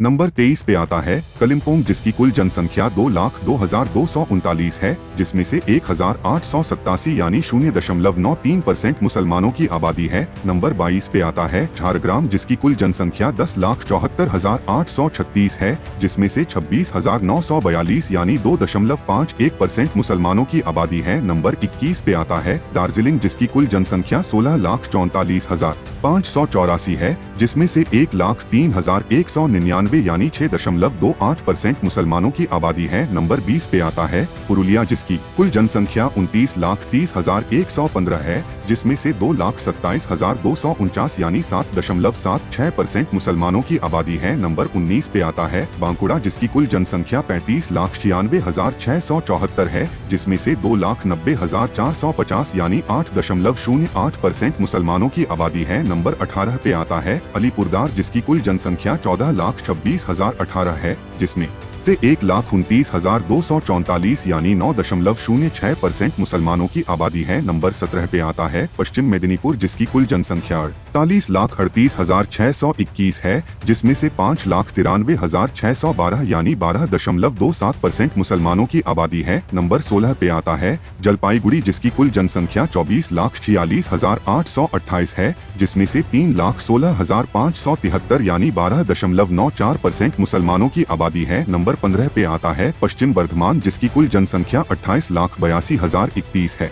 Number 23 पे आता है कलिम्पोंग, जिसकी कुल जनसंख्या 2,02,239 है, जिसमें से 1,887 यानी 0.93% मुसलमानों की आबादी है। नंबर 22 पे आता है झारग्राम, जिसकी कुल जनसंख्या 10,74,836 है, जिसमें से 26,942 यानी 2.51% मुसलमानों की आबादी है। नंबर 21 पे आता है दार्जिलिंग, जिसकी कुल जनसंख्या 16,44,584 है, जिसमें से 1,03,199 यानी 6.28% मुसलमानों की आबादी है। नंबर 20 पे आता है पुरुलिया, जिसकी कुल जनसंख्या 29,30,115 है, जिसमें से 2,27,249 यानी 7.76% मुसलमानों की आबादी है। नंबर 19 पे आता है बांकुड़ा, जिसकी कुल जनसंख्या 35,96,674 है, जिसमें से 2,90,450 यानी 8.08% मुसलमानों की आबादी है। नंबर 18 पे आता है अलीपुरदार, जिसकी कुल जनसंख्या 14,26,018 है, जिसमें से 1,29,244 यानी 9.06% मुसलमानों की आबादी है। नंबर 17 पे आता है पश्चिम मेदिनीपुर, जिसकी कुल जनसंख्या 48,38,621 है, जिसमें से 5,93,612 यानी 12.27% मुसलमानों की आबादी है। नंबर 16 पे आता है जलपाईगुड़ी, जिसकी कुल जनसंख्या 24,46,828 है, जिसमें से 3,16,573 यानी 12.94% मुसलमानों की आबादी है। नंबर 15 पे आता है पश्चिम बर्धमान, जिसकी कुल जनसंख्या 28,82,031 है,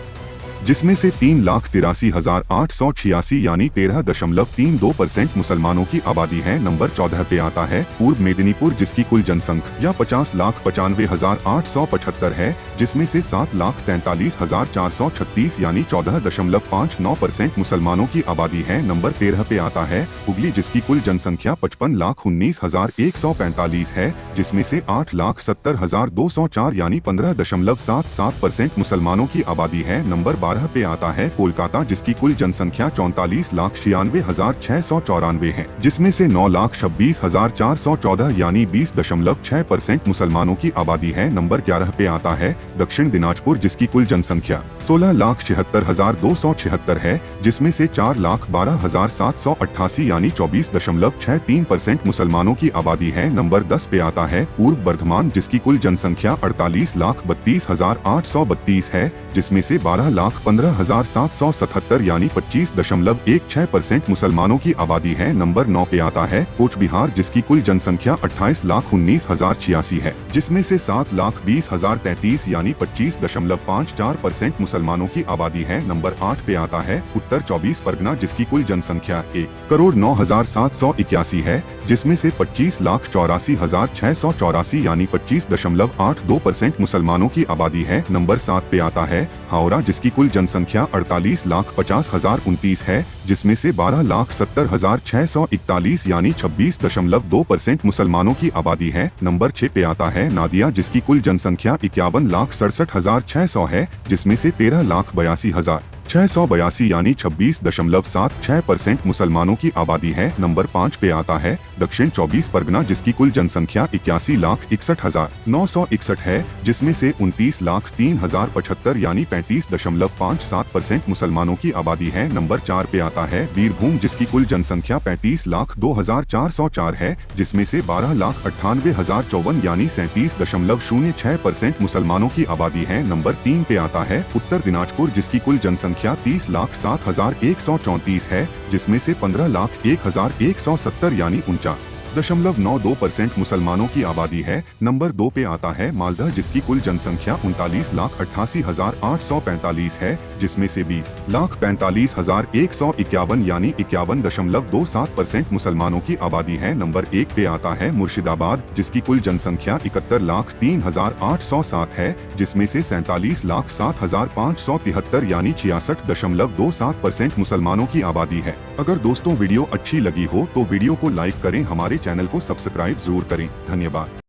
जिसमें से 3,83,886 यानी 13.32% मुसलमानों की आबादी है। नंबर 14 पे आता है पूर्व मेदिनीपुर, जिसकी कुल जनसंख्या 50,95,875 है, जिसमें से 7,43,436 यानी 14.59% मुसलमानों की आबादी है। नंबर 13 पे आता है हुगली, जिसकी कुल जनसंख्या 55,19,145 है, जिसमें से 8,70,204 यानी 15.77% मुसलमानों की आबादी है। नंबर 12 पे आता है कोलकाता, जिसकी कुल जनसंख्या 34,96,694 है, जिसमें से 9,26,414 यानी 20.6% मुसलमानों की आबादी है। नंबर 11 पे आता है दक्षिण दिनाजपुर, जिसकी कुल जनसंख्या 16,76,276 है, जिसमें से 4,12,788 यानी 24.63% मुसलमानों की आबादी है। नंबर 10 पे आता है पूर्व बर्धमान, जिसकी कुल जनसंख्या 48,32,832 है, जिसमें से 12,15,777 यानी 25.16% मुसलमानों की आबादी है। नंबर 9 पे आता है कोच बिहार, जिसकी कुल जनसंख्या 28,19,086 है, जिसमें से 7,20,033 यानी 25.54% मुसलमानों की आबादी है। नंबर 8 पे आता है उत्तर 24 परगना, जिसकी कुल जनसंख्या 1,09,781 है, जिसमें से 25,84,684 यानी 25.82% मुसलमानों की आबादी है। नंबर 7 पे आता है हावड़ा, जिसकी कुल जनसंख्या 48,50,029 है, जिसमें से 12,70,641 यानी 26.2% मुसलमानों की आबादी है। नंबर 6 पे आता है नादिया, जिसकी कुल जनसंख्या 51,67,600 है, जिसमें से 13,82,682 यानी 26.76% मुसलमानों की आबादी है। नंबर 5 पे आता है दक्षिण 24 परगना, जिसकी कुल जनसंख्या 81,61,961 है, जिसमें से 29,03,075 यानी 35.57% मुसलमानों की आबादी है। नंबर 4 पे आता है बीरभूम, जिसकी कुल जनसंख्या 35,02,404 है, जिसमें से 12,98,054 यानी 37.06% मुसलमानों की आबादी है। नंबर 3 पे आता है उत्तर दिनाजपुर, जिसकी कुल जनसंख्या 30,07,134 है, जिसमें से 15,01,170 यानी 49.92% मुसलमानों की आबादी है। नंबर 2 पे आता है मालदा, जिसकी कुल जनसंख्या 39,88,845 है, जिसमें से 20,45,151 यानी 51.27% मुसलमानों की आबादी है। नंबर 1 पे आता है मुर्शिदाबाद, जिसकी कुल जनसंख्या 71,03,807 है, जिसमें से 47,07,573 यानी 66.27% मुसलमानों की आबादी है। अगर दोस्तों वीडियो अच्छी लगी हो तो वीडियो को लाइक करें, हमारे चैनल को सब्सक्राइब जरूर करें। धन्यवाद।